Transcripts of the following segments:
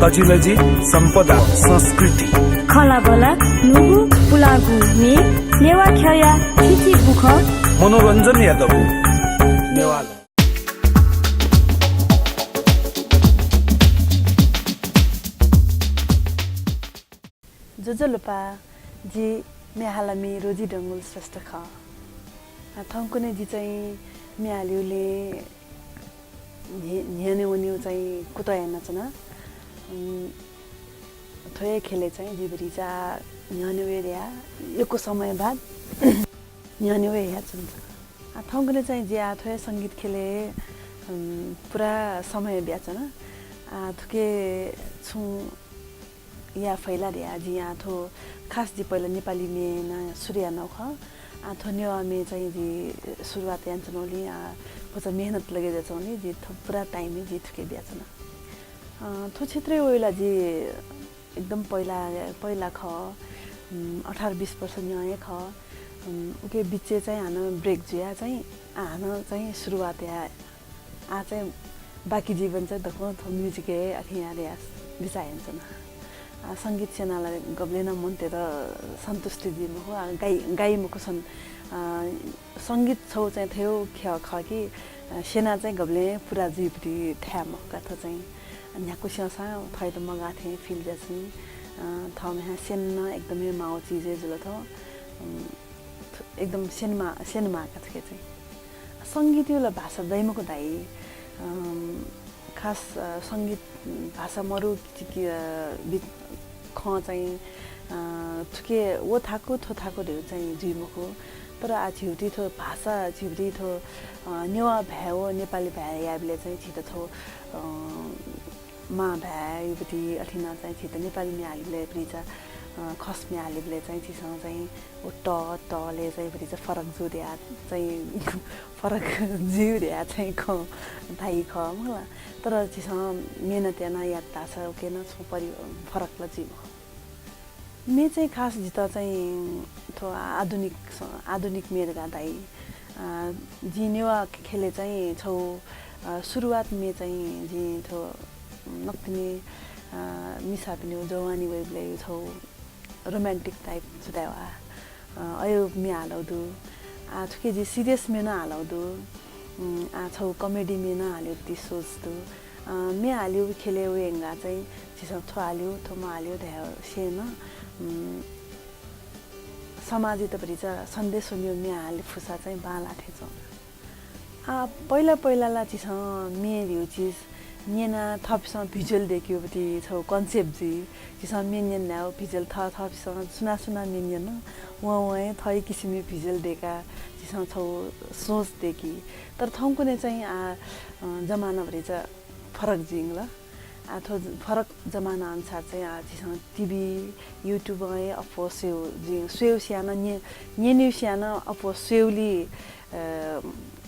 तजिलजी सम्पदा संस्कृति खला बला नुगु पुलागु मे नेवा खया खिची बुख मनोरञ्जन यादव नेवाल जोजोलपा जी मेहालामी रोजी डंगुल श्रेष्ठ ख थङ्कुने जी चाहिँ मेहाल्युले न्याने वन्यु चाहिँ कुतया नचना थोय खेले चाहिँ जिबरीजा न्याने वेरिया एको समय बाद न्याने वेया चन्छ थङ्कुने चाहिँ जे थोय संगीत खेले पुरा समय ब्याचना थुके छु या फैला रिया जी यहाँ थो खास जी पहिला नेपाली में सूर्य नौख थो नेवा में चाहिँ जी सुरुवात यान चनौली कुछ मेहनत लगे जाचौली जी थो पूरा टाइम में जी थुके ब्याचना थो क्षेत्रीय ओइला जी एकदम पहिला ख 18-20 वर्ष न्याय ख उके बिचे चाहिँ हान ब्रेक जुया चाहिँ हान चाहिँ सुरुवात या चाहिँ बाकी जीवन चाहिँ दखो थो म्युजिक है अखिया रिया बिचाइन्छ न संगीत सेनालाई गब्लेन मन तेर सन्तुष्टि दिनु हो गाई मुको छन् संगीत छौ चाहिँ थियो ख कि सेना चाहिँ गब्ले पुरा जीवटी ठ्याम कथा चाहिँ न्याको स्यासा थै त मगा थिए फिल जसनी थमे सेन एकदमै माउ चीजे जुल थो एकदम सेनमा का थिए चाहिँ संगीत यो भाषा दैमको दाइ खास संगीत भाषा मरु ख चाहिँ थुके वो थाको थो थाको ढेउ चाहिँ जिमुको तर आ झिउटी थो भाषा झिउटी थो नेवा भ्याओ नेपाली भ्या याबले चाहिँ छिटो थो मा भ्यायुटी अठिना चाहिँ छिटो नेपाली म्यालीले प्रिचा खस म्यालीले चाहिँ छिसँग चाहिँ ओ टले चाहिँ प्रिचा फरक जुर्या चाहिँ फरक जिउर्या चाहिँ ख धाइ ख मलाई तर छिसँग मेहनत याना याद छ ओके न छ परि फरक ल जिम मे चाहिँ खास जित चाहिँ थो आधुनिक मेरगा दाइ जी नेवा खेले चाहिँ छौ सुरुवात में चाहिँ जी थो नक्तिनी मिसा पनि जवानी वेबले छौ रोमान्टिक टाइप छुदावा अयो मे हालौदु थुके जी सिरियस में न हालौदु छौ कमेडी में न हाल्यो ती सोच्दु मे हाल्यो खेले वेंगा चाहिँ छिसो थो हाल्यो थोमा हाल्यो ध्या सेन समाजित परिचा सन्देश सुन्यो मे हाल फुसा चाहिँ बाला ठेचौ पहिला ला छिस मे लियो चीज नेना थपसँग भिजुअल देखियो बटी छौ कन्सेप्ट जी छिस मेन्यन ल्याउ भिजुअल थपसँग सुना मेन्यन वहाँ थै किसिमले भिजुअल देखा छिस छौ सोच देखि तर थौकुने चाहिँ जमाना भरि चाहिँ फरक जिङ ल थो फरक जमाना अनुसार चाहिँ छिसँग टिभी युट्युब अफो स्वेउ स्याना न्यु स्याना अफो स्वेउली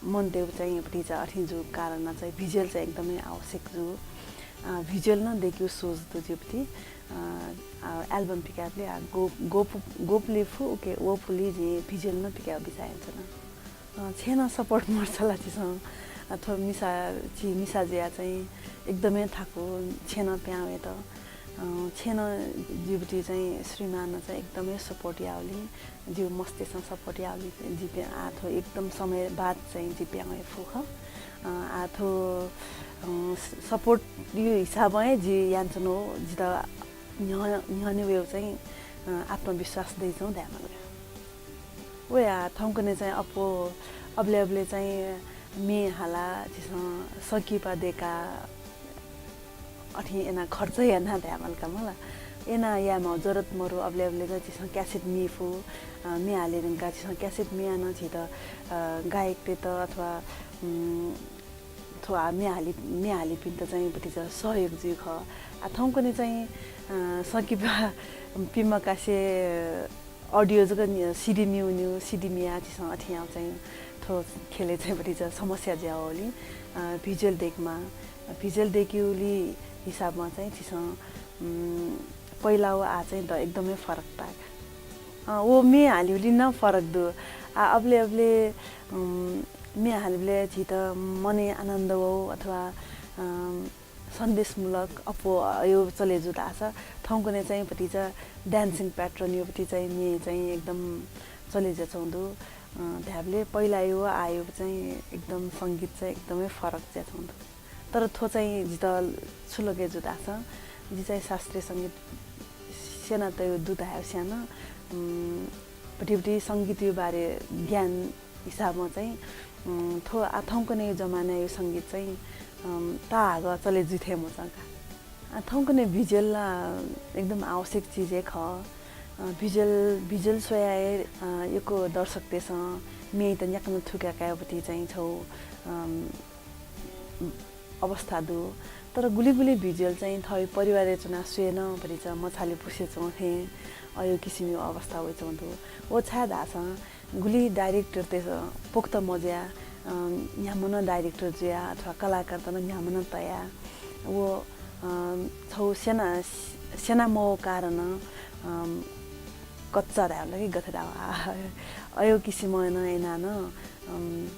मनदेव चाहिँ एपट्टि चाहिँ अठिजु कारण चाहिँ भिजुअल चाहिँ एकदमै आवश्यक जु भिजुअल न देखियो सोच दु जेपट्टि एल्बम पिकापले गोपले फु ओके वो पुली जे भिजुअल न पिका बिचाइन्छ न छेना सपोर्ट मर्छला छिसँग अथवा मिसा जिया चाहिँ एकदमै थाको छेना प्यावे त छेना जिबटी चाहिँ श्रीमान चाहिँ एकदमै सपोर्ट यावली जिउ मस्तेसँग सपोर्ट यावली जिपे आथो एकदम समय बाद चाहिँ जिप्यावे फुख आथो सपोर्ट यो हिसाबमै जी यान्छनो जिता न्याने वेउ चाहिँ आत्मविश्वास दैछौँ ध्यान गयो वे थौकने चाहिँ अबले चाहिँ मे हाला जिसँग सकिपा देका अठी एना खर्च याना ध्यामलका मलाई एना यामा जरुरत मरु अबले चाहिँ जिसँग क्यासेट मिफु मे हालेरका जिसँग क्यासेट मियान छित गायक ते त अथवा थो मे हाली पिन त चाहिँ बटी सहयोग जी ख थौकने चाहिँ सकिपा पिमा कासे अडियो जग सिडी न्यू सिडी मिया जिसँग अठिया चाहिँ थो खेले चाहिँ बटी समस्या ज्याओली भिजुअल देखियोली हिसाबमा चाहिँ छिसँग पहिला चाहिँ द एकदमै फरक पाक वो मे हाल्युली न फरक दु अबले मे हाल्युले छित मने आनन्द हो अथवा सन्देशमूलक अपो यो चले जुदा छ ठाउँकुने चाहिँ पति चाहिँ डान्सिङ प्याटर्न यो पति चाहिँ मे चाहिँ एकदम चले जाउँदो ध्याबले पहिला यो आयो चाहिँ एकदम सङ्गीत चाहिँ एकदमै फरक जाउँदो तर थो चाहिँ जित छुलके जुदा छ जी चाहिँ शास्त्रीय सङ्गीत सेना त यो दुध आयो सानो पट्टि सङ्गीत यो बारे ज्ञान हिसाबमा चाहिँ थो आथौँको नै जमाना यो सङ्गीत चाहिँ ताग चले जुथे मसँग आथौँको नै भिजुअल एकदम आवश्यक चिज ख भिजुअल सोयाए योको दर्शक देश मे त न्याक्न थुकाकापट्टि चाहिँ छौ अवस्था दु तर गुली भिजुअल चाहिँ थै परिवार रचना सुएन भरि चाहिँ मछाले पुसे चौथे अयो किसिमको अवस्था होइ चौधो ओ छा दास गुली डाइरेक्टर तेस पोक्त मज्या न्यामन डाइरेक्टर जुया अथवा कलाकार त न्यामन तया वो छौ सेना मो कारण कच्चा रह्यो कि गथरा अयो किसिम न एना न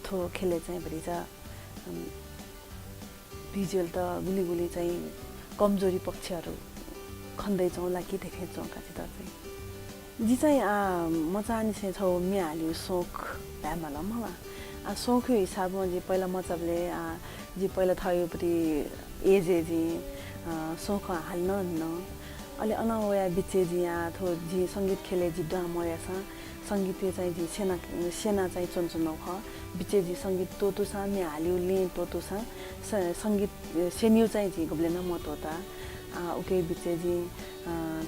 थो खेले चाहिँ भरि चाहिँ भिजुअल त गुली चाहिँ कमजोरी पक्षहरू खन्दैछौँ ला कि देखेछौँ काचित चाहिँ जी चाहिँ म चाहने छौ मे हाल्यो सोख भ्यामला मलाई सोख हिसाबमा जी पहिला मचाबले जी पहिला थयोपट्टि एजे सोख हाल्न अलि अनवया बिचे जी थो जी सङ्गीत खेले जी डमया छ सङ्गीत चाहिँ जी सेना चाहिँ चुनचुनौ ख बिचे जी सङ्गीत तोतुसा मे हाल्यो ले तोतुसा सङ्गीत सेन्यु चाहिँ जी गब्ले न म तोता ओके बिचे जी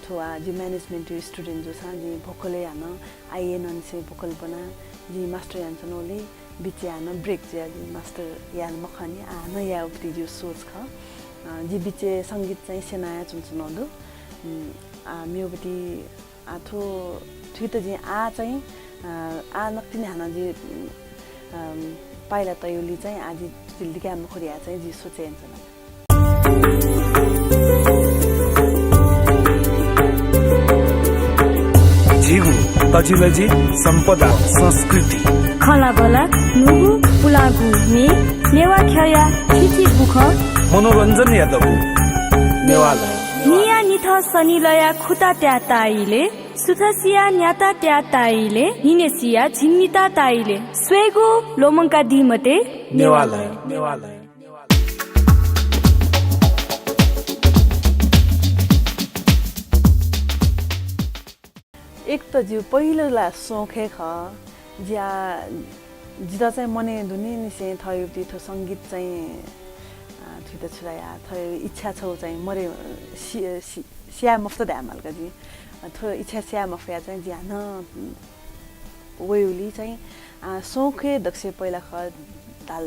थो जी म्यानेजमेन्ट स्टुडेन्ट जो छ जी भोकले हान आइए नन से भोकल बना जी मास्टर यान्छन् ओले बिचे हान ब्रेक जे जी मास्टर यान मखनी न या उक्ति जो सोच ख जी बिचे सङ्गीत चाहिँ सेनाया चुनचुनौदो मेयोपट्टि थो थुइ त जी चाहिँ नक्ति नै हान जी पाइला तयोली चाहिँ आज दिल्लीका मुखरिया चाहिँ जी सोचेन्छ झिगु तजिलजी सम्पदा संस्कृति खला बला नुगु पुलागु ने नेवा खया छिछि बुख मनोरञ्जन यादव नेवाला निया निथ सनिलया खुता त्या ताइले सुथसिया न्याता त्या ताइले निनेसिया झिन्निता ताइले स्वेगु लोमंका दिमते नेवाला एक त जिउ पहिलोला सोखे ख ज्या जिता चाहिँ मने धुनी निसे थयो थो सङ्गीत चाहिँ थुइ त छुराया थयो इच्छा छौ चाहिँ मरे स्या मफ्त ध्यामलका जी थो इच्छा स्या मफया चाहिँ ज्यान वेउली चाहिँ सोखे दक्ष पहिला ख दाल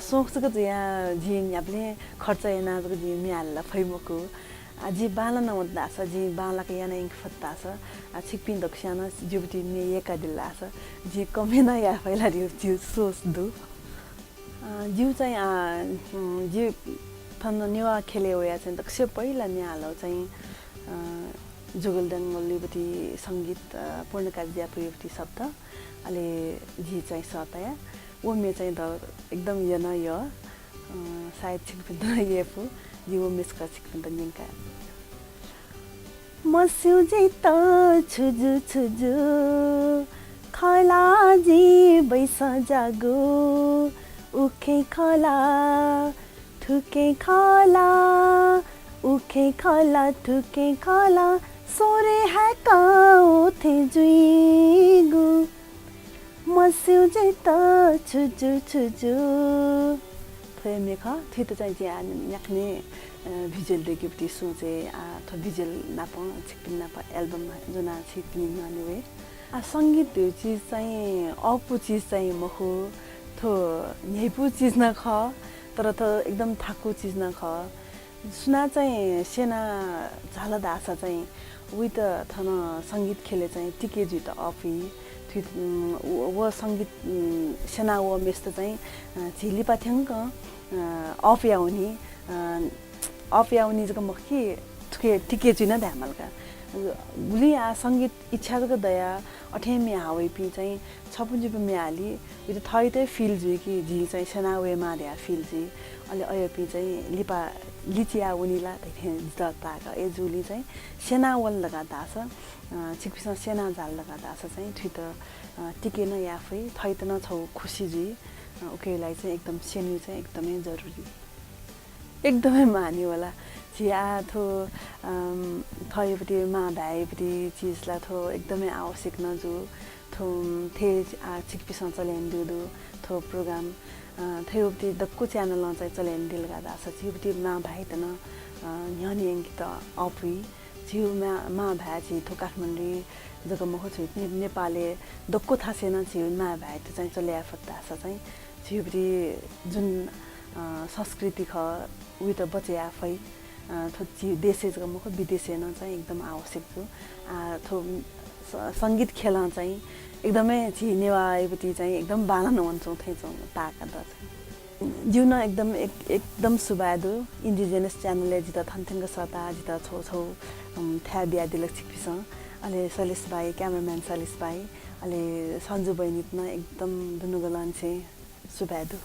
सोखको चाहिँ यहाँ जी याबले खर्च एनाजको जी म्याल्ला फैमको जी बाला नमद्दा छ जी बालाको याना इंक फत्ता छ छिकपिन दक्षाना जुबटी मे एका दिल्ला छ जी कमेना या पहिला जी सोच दु जिउ चाहिँ जी थन नेवा खेले होया चाहिँ दक्ष पहिला न्यालो चाहिँ जुगलडङ्गलीपट्टि सङ्गीत पूर्णकाव्य प्रयुक्ति शब्द अहिले जी चाहिँ सतया वो मे चाहिँ त एकदम यो न यो सायद छिकपिन येफु जी वो मिसका छिकपिन निका मस्यु जै त छुजु खला जी बैस जागो उखे खला ठुके खला उखे खला ठुके खला सोरे है काउथे जुइगु मस्यु जै त छुजु थोय मेखा थि त चाहिँ ज्या न्याक्ने भिजुअल रेगिपटी सोचे थो भिजुअल नाप छिकपिन नाप एल्बम जुना छिकपिन ननेवे सङ्गीत त्यो चिज चाहिँ अपु चिज चाहिँ मखु थो न्याइपु चिज न ख तर त एकदम थाकु चिज न ख सुना चाहिँ सेना झालदा आशा चाहिँ उही त थन सङ्गीत खेले चाहिँ टिके जुत अफी वो सङ्गीत सेना वो मेस्त चाहिँ झिलिपा थ्याङ्क अफ याउनी जग मखी टिके जुन ध्यामलका गुली आ संगीत इच्छा को दया अठे में हावे पी चाहिँ छपुंजी पे में आली यो थई त फिल जुई कि जी चाहिँ सेना वे मार्या फिल जी अहिले अयो पी चाहिँ लिपा लिचिया उनीला ताका ए जुली चाहिँ सेना वल लगा दास छिकपिस सेना जाल लगा दास चाहिँ ठित टिके न याफै थई त न छौ खुशी जी ओकेलाई चाहिँ एकदम सेन्यु चाहिँ एकदमै जरुरी एकदमै मानी होला चिया थो थैपट्टि मा भाइपट्टि चिजलाई थो एकदमै आवश्यक नजु थो थे छिकपिसँग चल्यान दिदु थो प्रोग्राम थैपट्टि दक्कु च्यानल चाहिँ चल्यान दिल गादा छ छिपट्टि मा भाइ त न न्यानी अंकित अपुई जिउ मा भाइ छि थो काठमाडौँ जग्गा मखो छु नेपालले दक्कु थासेन जिउ मा भाइ त चाहिँ चल्या फत्ता छ चाहिँ छिपट्टि जुन संस्कृति ख उही त बचे आफै थो देशे जग्गा मखो विदेशे न चाहिँ एकदम आवश्यक छु थो संगीत खेल चाहिँ एकदमै छि नेवारीपट्टि चाहिँ एकदम बालन हुन्छौँ थैछौँ ताका द चाहिँ जिउन एकदम सुबादु इन्डिजिनस च्यानलले जित थन्थेङ्ग सता जित छौ छौ थ्या बिया दिलक छिकपिस अहिले सलिस भाइ क्यामेराम्यान सलिस भाइ अहिले सन्जु बहिनी न एकदम दुनुगो लान्छे सुबादु